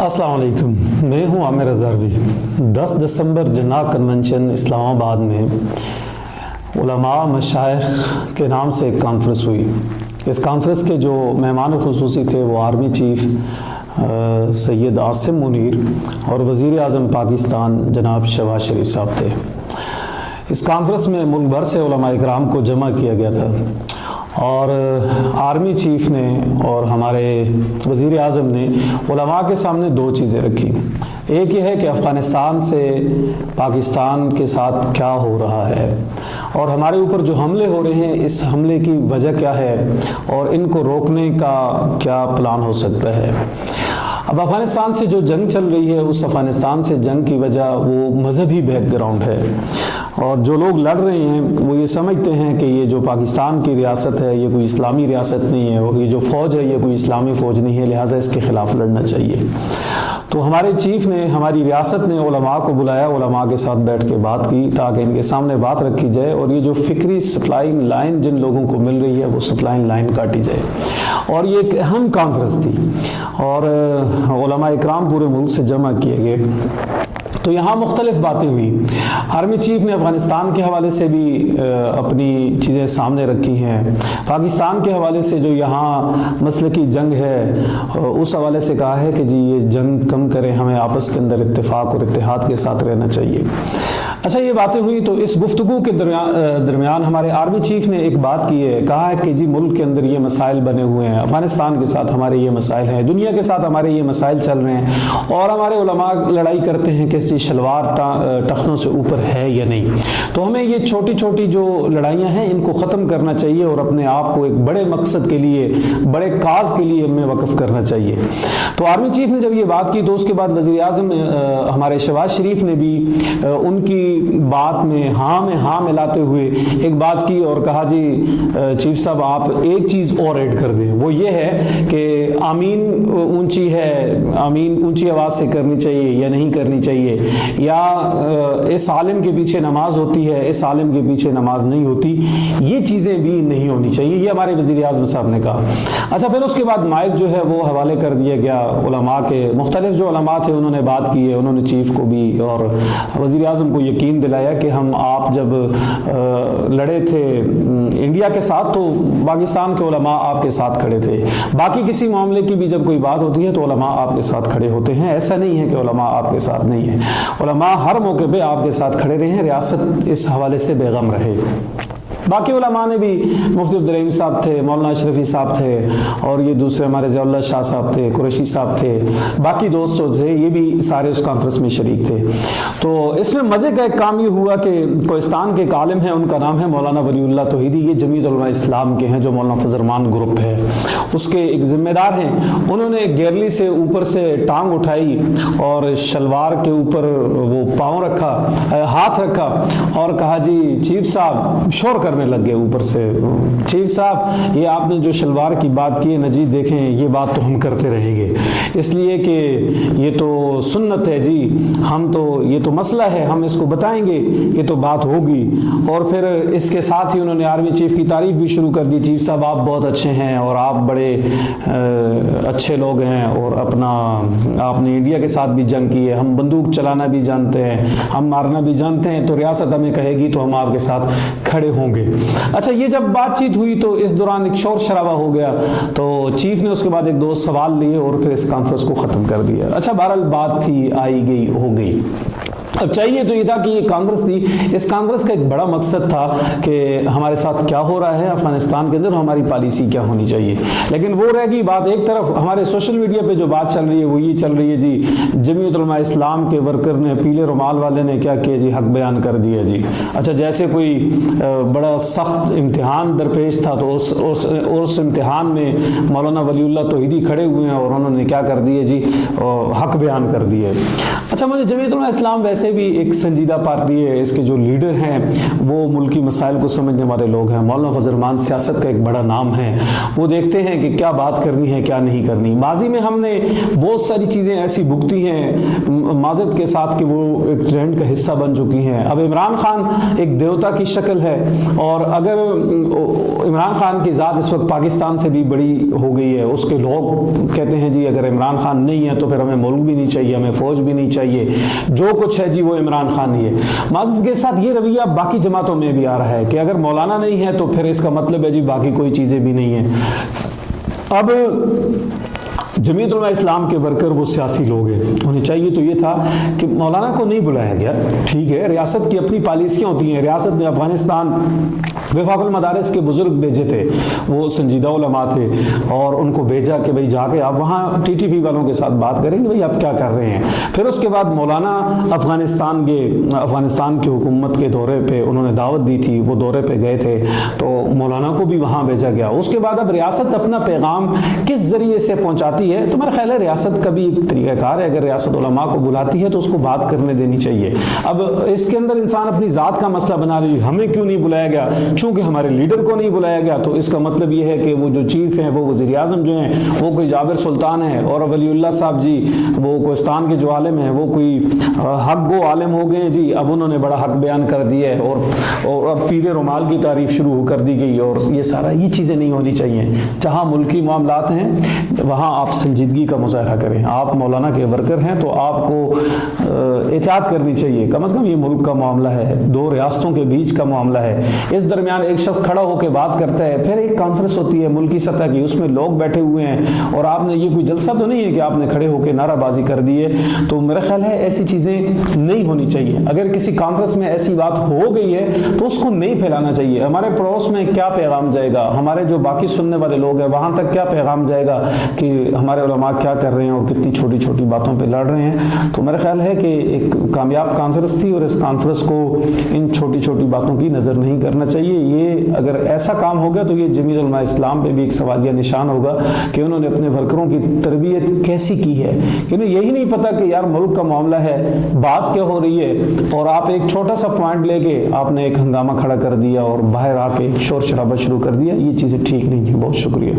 अस्सलाम वालेकुम, मैं हूं आमिर अज़हरवी। 10 दिसंबर जना कन्वेंशन इस्लामाबाद में उलमा मशाइख के नाम से एक कॉन्फ्रेंस हुई। इस कॉन्फ्रेंस के जो मेहमान खुसूसी थे वो आर्मी चीफ सैयद आसिम मुनीर और वज़ीर आज़म पाकिस्तान जनाब शहबाज शरीफ साहब थे। इस कॉन्फ्रेंस में मुल्क भर से उलमा इकराम को जमा किया गया था और आर्मी चीफ ने और हमारे वज़ीर आज़म ने उलमा के सामने दो चीज़ें रखी। एक ये है कि अफ़गानिस्तान से पाकिस्तान के साथ क्या हो रहा है और हमारे ऊपर जो हमले हो रहे हैं इस हमले की वजह क्या है और इनको रोकने का क्या प्लान हो सकता है। अब अफ़गानिस्तान से जो जंग चल रही है उस अफ़गानिस्तान से जंग की वजह वो मज़हबी बैकग्राउंड है और जो लोग लड़ रहे हैं वो ये समझते हैं कि ये जो पाकिस्तान की रियासत है ये कोई इस्लामी रियासत नहीं है और ये जो फ़ौज है ये कोई इस्लामी फ़ौज नहीं है, लिहाजा इसके ख़िलाफ़ लड़ना चाहिए। तो हमारे चीफ़ ने, हमारी रियासत ने उलमा को बुलाया, उलमा के साथ बैठ के बात की ताकि इनके सामने बात रखी जाए और ये जो फ़िक्री सप्लाइंग लाइन जिन लोगों को मिल रही है वो सप्लाइंग लाइन काटी जाए। और ये एक अहम कॉन्फ्रेंस थी और उलमा इकराम पूरे मुल्क से जमा किए गए। तो यहाँ मुख्तलिफ बातें हुई। आर्मी चीफ ने अफ़गानिस्तान के हवाले से भी अपनी चीज़ें सामने रखी हैं। पाकिस्तान के हवाले से जो यहाँ मसले की जंग है उस हवाले से कहा है कि जी ये जंग कम करें, हमें आपस के अंदर इत्तेफाक और इत्तेहाद के साथ रहना चाहिए। अच्छा, ये बातें हुई तो इस गुफ्तगू के दरमियान हमारे आर्मी चीफ ने एक बात की है, कहा है कि जी मुल्क के अंदर ये मसाइल बने हुए हैं, अफ़गानिस्तान के साथ हमारे ये मसाइल हैं, दुनिया के साथ हमारे ये मसाइल चल रहे हैं और हमारे उलमा लड़ाई करते हैं कि इसकी शलवार टखनों से ऊपर है या नहीं। तो हमें ये छोटी छोटी जो लड़ाइयाँ हैं इनको ख़त्म करना चाहिए और अपने आप को एक बड़े मकसद के लिए, बड़े काज के लिए हमें वक़्फ़ करना चाहिए। तो आर्मी चीफ ने जब ये बात की तो उसके बाद वज़ीर आज़म हमारे शहबाज शरीफ ने भी उनकी बात में हाँ मिलाते हुए एक बात की और कहा जी चीफ साहब आप एक चीज़ और ऐड कर दें, वो ये है कि आमीन ऊंची है, आमीन ऊंची आवाज़ से करनी चाहिए या नहीं करनी चाहिए, या इस आलिम के पीछे नमाज होती है, इस आलिम के पीछे नमाज नहीं होती, ये चीज़ें भी नहीं होनी चाहिए, ये हमारे वज़ीर आज़म साहब ने कहा। अच्छा, फिर उसके बाद माइक जो है वो हवाले कर दिया गया उलमा के। मुख्तलिफ जो उलमा थे उन्होंने बात की है, उन्होंने चीफ को भी और वज़ीर आज़म को यकीन दिलाया कि हम आप जब लड़े थे इंडिया के साथ तो पाकिस्तान के उलमा आपके साथ खड़े थे, बाकी किसी मामले की भी जब कोई बात होती है तो उलमा आपके साथ खड़े होते हैं। ऐसा नहीं है कि उलमा आपके साथ नहीं है, उलमा हर मौके पे आपके साथ खड़े रहे हैं, रियासत इस हवाले से बेगम रहे। बाकी उलमा ने भी, मुफ्ती अब्दुल रहीम साहब थे, मौलाना अशरफी साहब थे और ये दूसरे हमारे ज़ियाउल्लाह शाह साहब थे, कुरैशी साहब थे, बाकी दोस्त जो थे ये भी सारे उस कॉन्फ्रेंस में शरीक थे। तो इसमें मज़े का एक काम ये हुआ कि कोहिस्तान के एक आलिम हैं, उनका नाम है मौलाना वलीउल्लाह तौहीदी, ये जमीयत उलमा इस्लाम के हैं जो मौलाना फजलरहमान ग्रुप है उसके एक ज़िम्मेदार हैं। उन्होंने गैरली से ऊपर से टांग उठाई और शलवार के ऊपर वो पाँव रखा, हाथ रखा और कहा जी चीफ साहब, शोर करने लग गए ऊपर से, चीफ साहब ये आपने जो शलवार की बात की है ना जी, देखें ये बात तो हम करते रहेंगे, इसलिए कि ये तो सुन्नत है जी, हम तो ये तो मसला है, हम इसको बताएंगे, ये तो बात होगी। और फिर इसके साथ ही उन्होंने आर्मी चीफ की तारीफ भी शुरू कर दी, चीफ साहब आप बहुत अच्छे हैं और आप बड़े अच्छे लोग हैं और आपने इंडिया के साथ भी जंग की है, हम बंदूक चलाना भी जानते हैं, हम मारना भी जानते हैं, तो रियासत हमें कहेगी तो हम आपके साथ खड़े होंगे। अच्छा, ये जब बातचीत हुई तो इस दौरान एक शोर शराबा हो गया तो चीफ ने उसके बाद एक दो सवाल लिए और फिर इस कॉन्फ्रेंस को ख़त्म कर दिया। अच्छा, बहरहाल बात थी, आई गई हो गई। अब चाहिए तो ये था कि ये कांग्रेस थी, इस कांग्रेस का एक बड़ा मकसद था कि हमारे साथ क्या हो रहा है अफगानिस्तान के अंदर, हमारी पॉलिसी क्या होनी चाहिए। लेकिन वो रह गई बात एक तरफ, हमारे सोशल मीडिया पे जो बात चल रही है वो ये चल रही है जी जमीयत उलमा इस्लाम के वर्कर ने, पीले रुमाल वाले ने क्या किया जी, हक बयान कर दिया जी। अच्छा, जैसे कोई बड़ा सख्त इम्तिहान दरपेश था तो उस इम्तिहान में मौलाना वलीउल्लाह तौहीदी खड़े हुए हैं और उन्होंने क्या कर दिए जी, हक बयान कर दिए। अच्छा, मुझे जमीयत उलमा इस्लाम वैसे ویسے بھی ایک سنجیدہ پارٹی ہے، اس کے جو لیڈر ہیں وہ ملکی مسائل کو سمجھنے والے لوگ ہیں۔ مولانا فضل الرحمان سیاست کا ایک بڑا نام ہے، وہ دیکھتے ہیں کہ کیا بات کرنی ہے کیا نہیں کرنی۔ ماضی میں ہم نے بہت ساری چیزیں ایسی بھگتی ہیں معذرت کے ساتھ کہ وہ ایک ٹرینڈ کا حصہ بن چکی ہیں۔ اب عمران خان ایک دیوتا کی شکل ہے، اور اگر عمران خان کی ذات اس وقت پاکستان سے بھی بڑی ہو گئی ہے، اس کے لوگ کہتے ہیں جی اگر عمران خان نہیں ہے تو پھر ہمیں ملک بھی نہیں چاہیے، ہمیں فوج بھی نہیں چاہیے، جو کچھ ہے جی وہ عمران خان ہی ہے۔ معذرت کے ساتھ یہ رویہ باقی جماعتوں میں بھی آ رہا ہے کہ اگر مولانا نہیں ہے تو پھر اس کا مطلب ہے جی باقی کوئی چیزیں بھی نہیں ہیں۔ اب جمعیت علماء اسلام کے ورکر وہ سیاسی لوگ ہیں، انہیں چاہیے تو یہ تھا کہ مولانا کو نہیں بلایا گیا، ٹھیک ہے ریاست کی اپنی پالیسیاں ہوتی ہیں، ریاست نے افغانستان وفاق المدارس کے بزرگ بھیجے تھے، وہ سنجیدہ علماء تھے، اور ان کو بھیجا کہ بھئی جا کے آپ وہاں ٹی ٹی پی والوں کے ساتھ بات کریں گے بھئی آپ کیا کر رہے ہیں۔ پھر اس کے بعد مولانا افغانستان کی حکومت کے دورے پہ انہوں نے دعوت دی تھی، وہ دورے پہ گئے تھے تو مولانا کو بھی وہاں بھیجا گیا۔ اس کے بعد اب ریاست اپنا پیغام کس ذریعے سے پہنچاتی ہے تو میرا خیال ہے ریاست کا بھی ایک طریقہ کار ہے، اگر ریاست علماء کو بلاتی ہے تو اس کو بات کرنے دینی چاہیے۔ اب اس کے اندر انسان اپنی ذات کا مسئلہ بنا رہی ہے، ہمیں کیوں نہیں بلایا گیا، چونکہ ہمارے لیڈر کو نہیں بلایا گیا تو اس کا مطلب یہ ہے کہ وہ جو چیف ہیں وہ وزیر اعظم جو ہیں وہ کوئی جابر سلطان ہے، اور ولی اللہ صاحب جی وہ کوہستان کے جو عالم ہیں وہ کوئی حق گو عالم ہو گئے ہیں جی، اب انہوں نے بڑا حق بیان کر دیا ہے، اور اب پیر رومال کی تعریف شروع کر دی گئی، اور یہ چیزیں نہیں ہونی چاہیے۔ جہاں ملکی معاملات ہیں وہاں آپ سنجیدگی کا مظاہرہ کریں، آپ مولانا کے ورکر ہیں تو آپ کو احتیاط کرنی چاہیے، کم از کم یہ ملک کا معاملہ ہے، دو ریاستوں کے بیچ کا معاملہ ہے، اس درمیان ایک شخص کھڑا ہو کے بات کرتا ہے، پھر ایک کانفرنس ہوتی ہے ملکی سطح کی، اس میں لوگ بیٹھے ہوئے ہیں، اور آپ نے یہ کوئی جلسہ تو نہیں ہے کہ آپ نے کھڑے ہو کے نعرہ بازی کر دی ہے، تو میرا خیال ہے ایسی چیزیں نہیں ہونی چاہیے۔ اگر کسی کانفرنس میں ایسی بات ہو گئی ہے تو اس کو نہیں پھیلانا چاہیے۔ ہمارے پڑوس میں کیا پیغام جائے گا، ہمارے جو باقی سننے والے لوگ ہیں وہاں تک کیا پیغام جائے گا کہ ہمارے علماء کیا کر رہے ہیں اور کتنی چھوٹی چھوٹی باتوں پہ لڑ رہے ہیں۔ تو میرا خیال ہے کہ ایک کامیاب کانفرنس تھی، اور اس کانفرنس کو ان چھوٹی چھوٹی باتوں کی نظر نہیں کرنا چاہیے۔ یہ اگر ایسا کام ہو گیا تو یہ جمعیت علماء اسلام پہ بھی ایک سوالیہ نشان ہوگا کہ انہوں نے اپنے ورکروں کی تربیت کیسی کی ہے، کہ انہیں یہی نہیں پتا کہ یار ملک کا معاملہ ہے، بات کیا ہو رہی ہے، اور آپ ایک چھوٹا سا پوائنٹ لے کے آپ نے ایک ہنگامہ کھڑا کر دیا اور باہر آ کے شور شرابہ شروع کر دیا۔ یہ چیزیں ٹھیک نہیں ہیں۔ بہت شکریہ۔